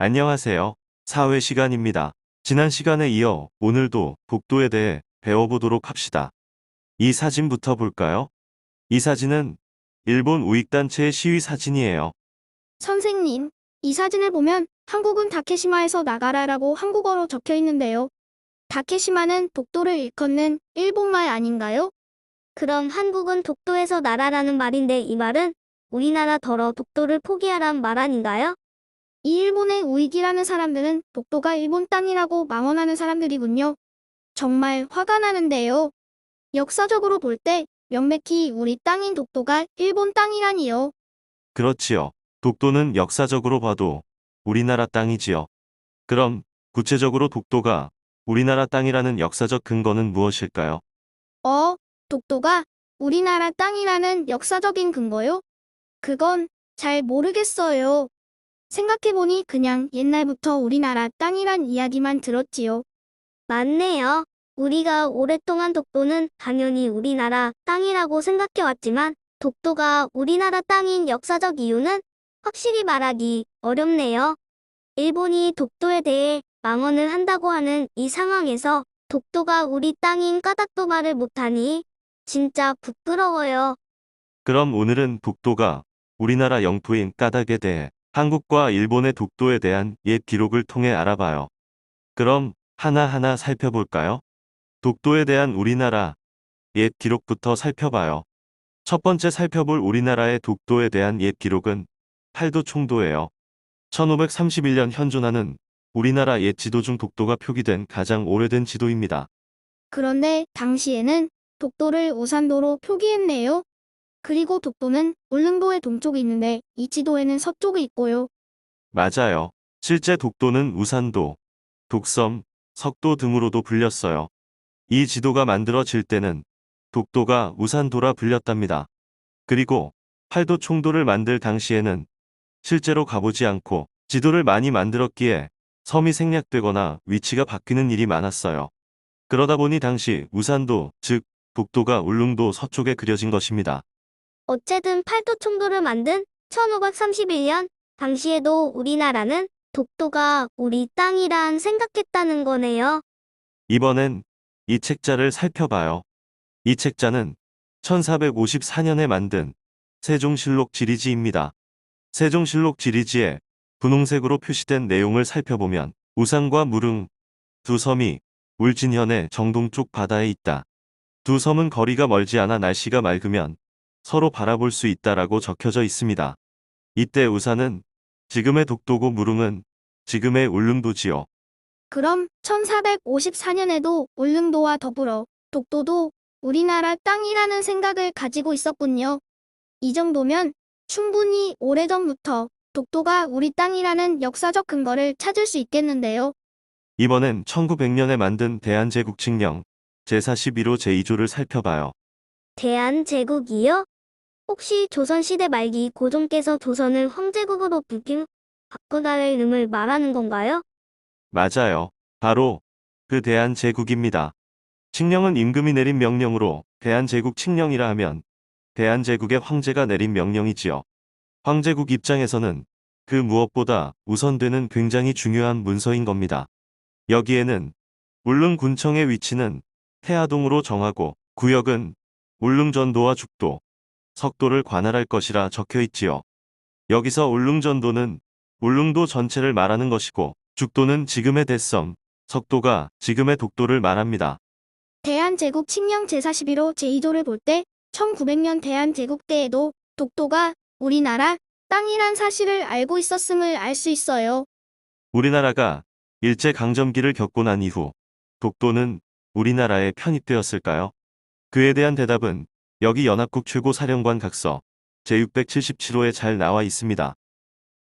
안녕하세요. 사회 시간입니다. 지난 시간에 이어 오늘도 독도에 대해 배워보도록 합시다. 이 사진부터 볼까요? 이 사진은 일본 우익단체의 시위 사진이에요. 선생님, 이 사진을 보면 한국은 다케시마에서 나가라라고 한국어로 적혀 있는데요. 다케시마는 독도를 일컫는 일본말 아닌가요? 그럼 한국은 독도에서 나라라는 말인데 이 말은 우리나라 더러 독도를 포기하란 말 아닌가요? 이 일본의 우익이라는 사람들은 독도가 일본 땅이라고 망언하는 사람들이군요. 정말 화가 나는데요. 역사적으로 볼 때 명백히 우리 땅인 독도가 일본 땅이라니요. 그렇지요. 독도는 역사적으로 봐도 우리나라 땅이지요. 그럼 구체적으로 독도가 우리나라 땅이라는 역사적 근거는 무엇일까요? 독도가 우리나라 땅이라는 역사적인 근거요? 그건 잘 모르겠어요. 생각해보니 그냥 옛날부터 우리나라 땅이란 이야기만 들었지요. 맞네요. 우리가 오랫동안 독도는 당연히 우리나라 땅이라고 생각해왔지만 독도가 우리나라 땅인 역사적 이유는 확실히 말하기 어렵네요. 일본이 독도에 대해 망언을 한다고 하는 이 상황에서 독도가 우리 땅인 까닭도 말을 못하니 진짜 부끄러워요. 그럼 오늘은 독도가 우리나라 영토인 까닭에 대해 한국과 일본의 독도에 대한 옛 기록을 통해 알아봐요. 그럼 하나하나 살펴볼까요? 독도에 대한 우리나라 옛 기록부터 살펴봐요. 첫 번째 살펴볼 우리나라의 독도에 대한 옛 기록은 팔도 총도예요. 1531년 현존하는 우리나라 옛 지도 중 독도가 표기된 가장 오래된 지도입니다. 그런데 당시에는 독도를 우산도로 표기했네요. 그리고 독도는 울릉도의 동쪽에 있는데 이 지도에는 서쪽에 있고요. 맞아요. 실제 독도는 우산도, 독섬, 석도 등으로도 불렸어요. 이 지도가 만들어질 때는 독도가 우산도라 불렸답니다. 그리고 팔도 총도를 만들 당시에는 실제로 가보지 않고 지도를 많이 만들었기에 섬이 생략되거나 위치가 바뀌는 일이 많았어요. 그러다 보니 당시 우산도, 즉 독도가 울릉도 서쪽에 그려진 것입니다. 어쨌든 팔도 총도를 만든 1531년 당시에도 우리나라는 독도가 우리 땅이란 생각했다는 거네요. 이번엔 이 책자를 살펴봐요. 이 책자는 1454년에 만든 세종실록 지리지입니다. 세종실록 지리지에 분홍색으로 표시된 내용을 살펴보면 우산과 무릉 두 섬이 울진현의 정동쪽 바다에 있다. 두 섬은 거리가 멀지 않아 날씨가 맑으면 서로 바라볼 수 있다라고 적혀져 있습니다. 이때 우산은 지금의 독도고 무릉은 지금의 울릉도지요. 그럼 1454년에도 울릉도와 더불어 독도도 우리나라 땅이라는 생각을 가지고 있었군요. 이 정도면 충분히 오래전부터 독도가 우리 땅이라는 역사적 근거를 찾을 수 있겠는데요. 이번엔 1900년에 만든 대한제국칙령 제41호 제2조를 살펴봐요. 대한제국이요? 혹시 조선시대 말기 고종께서 조선을 황제국으로 바꾸다의 의미를 말하는 건가요? 맞아요. 바로 그 대한제국입니다. 칙령은 임금이 내린 명령으로 대한제국칙령이라 하면 대한제국의 황제가 내린 명령이지요. 황제국 입장에서는 그 무엇보다 우선되는 굉장히 중요한 문서인 겁니다. 여기에는 울릉군청의 위치는 태화동으로 정하고 구역은 울릉전도와 죽도, 석도를 관할할 것이라 적혀 있지요. 여기서 울릉전도는 울릉도 전체를 말하는 것이고 죽도는 지금의 대섬, 석도가 지금의 독도를 말합니다. 대한제국 칙령 제41호 제2조를 볼 때 1900년 대한제국 때에도 독도가 우리나라 땅이란 사실을 알고 있었음을 알 수 있어요. 우리나라가 일제강점기를 겪고 난 이후 독도는 우리나라에 편입되었을까요? 그에 대한 대답은 여기 연합국 최고사령관 각서 제677호에 잘 나와 있습니다.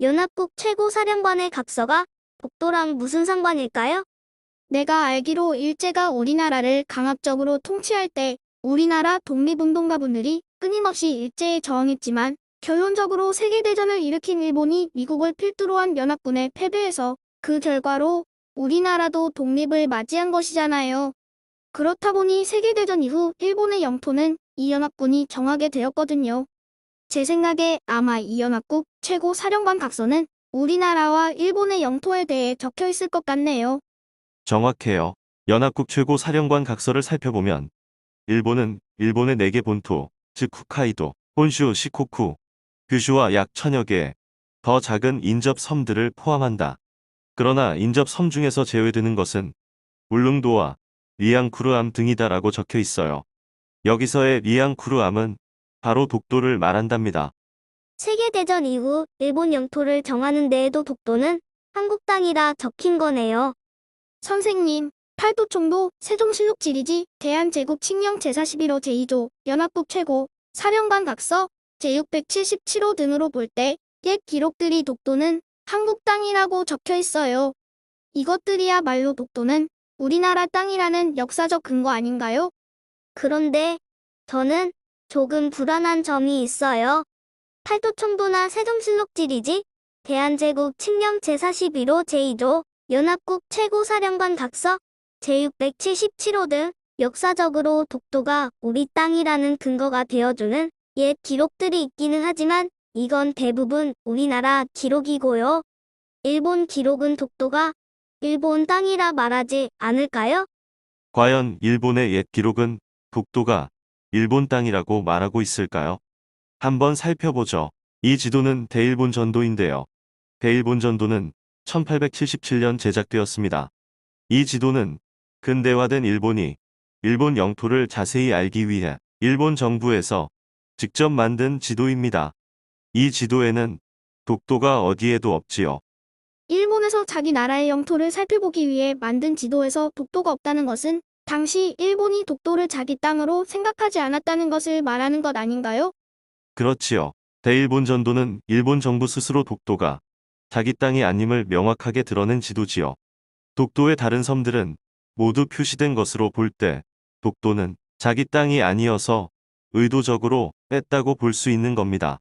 연합국 최고사령관의 각서가 독도랑 무슨 상관일까요? 내가 알기로 일제가 우리나라를 강압적으로 통치할 때 우리나라 독립운동가분들이 끊임없이 일제에 저항했지만 결론적으로 세계대전을 일으킨 일본이 미국을 필두로 한 연합군에 패배해서 그 결과로 우리나라도 독립을 맞이한 것이잖아요. 그렇다 보니 세계대전 이후 일본의 영토는 이 연합군이 정하게 되었거든요. 제 생각에 아마 이 연합국 최고 사령관 각서는 우리나라와 일본의 영토에 대해 적혀 있을 것 같네요. 정확해요. 연합국 최고 사령관 각서를 살펴보면 일본은 일본의 4개 본토, 즉 홋카이도, 혼슈, 시코쿠, 규슈와 약 1000여 개의 더 작은 인접 섬들을 포함한다. 그러나 인접 섬 중에서 제외되는 것은 울릉도와 리앙쿠르암 등이다라고 적혀 있어요. 여기서의 리앙쿠르암은 바로 독도를 말한답니다. 세계대전 이후 일본 영토를 정하는 데에도 독도는 한국 땅이라 적힌 거네요. 선생님, 팔도총도 세종실록 지리지 대한제국 칙령 제41호 제2조 연합국 최고 사령관 각서 제677호 등으로 볼 때 옛 기록들이 독도는 한국 땅이라고 적혀 있어요. 이것들이야말로 독도는 우리나라 땅이라는 역사적 근거 아닌가요? 그런데 저는 조금 불안한 점이 있어요. 팔도총도나 세종실록 지리지 대한제국 칙령 제41호 제2조 연합국 최고사령관 각서 제677호 등 역사적으로 독도가 우리 땅이라는 근거가 되어주는 옛 기록들이 있기는 하지만 이건 대부분 우리나라 기록이고요. 일본 기록은 독도가 일본 땅이라 말하지 않을까요? 과연 일본의 옛 기록은 독도가 일본 땅이라고 말하고 있을까요? 한번 살펴보죠. 이 지도는 대일본 전도인데요. 대일본 전도는 1877년 제작되었습니다. 이 지도는 근대화된 일본이 일본 영토를 자세히 알기 위해 일본 정부에서 직접 만든 지도입니다. 이 지도에는 독도가 어디에도 없지요. 일본에서 자기 나라의 영토를 살펴보기 위해 만든 지도에서 독도가 없다는 것은 당시 일본이 독도를 자기 땅으로 생각하지 않았다는 것을 말하는 것 아닌가요? 그렇지요. 대일본 전도는 일본 정부 스스로 독도가 자기 땅이 아님을 명확하게 드러낸 지도지요. 독도의 다른 섬들은 모두 표시된 것으로 볼 때 독도는 자기 땅이 아니어서 의도적으로 뺐다고 볼 수 있는 겁니다.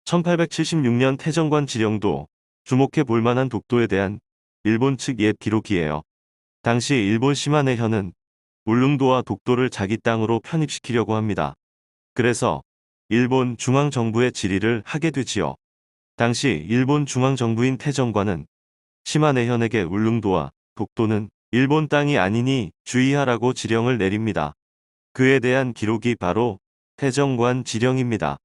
1876년 태정관 지령도 주목해 볼 만한 독도에 대한 일본 측 옛 기록이에요. 당시 일본 시마네현은 울릉도와 독도를 자기 땅으로 편입시키려고 합니다. 그래서 일본 중앙정부의 질의를 하게 되지요. 당시 일본 중앙정부인 태정관은 시마네현에게 울릉도와 독도는 일본 땅이 아니니 주의하라고 지령을 내립니다. 그에 대한 기록이 바로 태정관 지령입니다.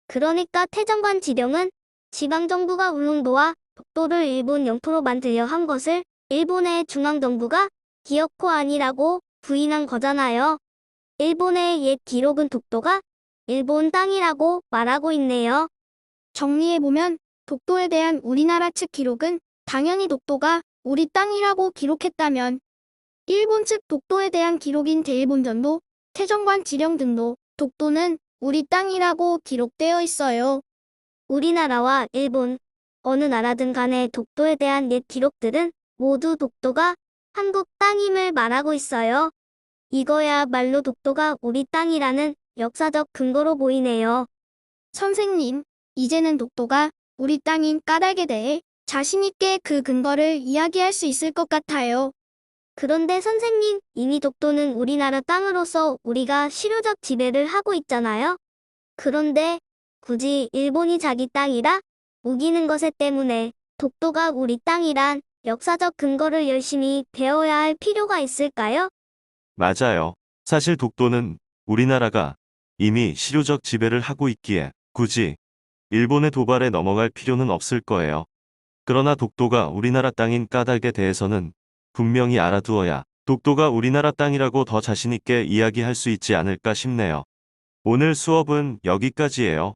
그러니까 태정관 지령은 지방정부가 울릉도와 독도를 일본 영토로 만들려 한 것을 일본의 중앙정부가 기어코 아니라고 부인한 거잖아요. 일본의 옛 기록은 독도가 일본 땅이라고 말하고 있네요. 정리해보면 독도에 대한 우리나라 측 기록은 당연히 독도가 우리 땅이라고 기록했다면 일본 측 독도에 대한 기록인 대일본전도, 태정관 지령 등도 독도는 우리 땅이라고 기록되어 있어요. 우리나라와 일본, 어느 나라든 간의 독도에 대한 옛 기록들은 모두 독도가 한국 땅임을 말하고 있어요. 이거야말로 독도가 우리 땅이라는 역사적 근거로 보이네요. 선생님, 이제는 독도가 우리 땅인 까닭에 대해 자신있게 그 근거를 이야기할 수 있을 것 같아요. 그런데 선생님, 이미 독도는 우리나라 땅으로서 우리가 실효적 지배를 하고 있잖아요. 그런데 굳이 일본이 자기 땅이라 우기는 것에 때문에 독도가 우리 땅이란 역사적 근거를 열심히 배워야 할 필요가 있을까요? 맞아요. 사실 독도는 우리나라가 이미 실효적 지배를 하고 있기에 굳이 일본의 도발에 넘어갈 필요는 없을 거예요. 그러나 독도가 우리나라 땅인 까닭에 대해서는 분명히 알아두어야 독도가 우리나라 땅이라고 더 자신있게 이야기할 수 있지 않을까 싶네요. 오늘 수업은 여기까지예요.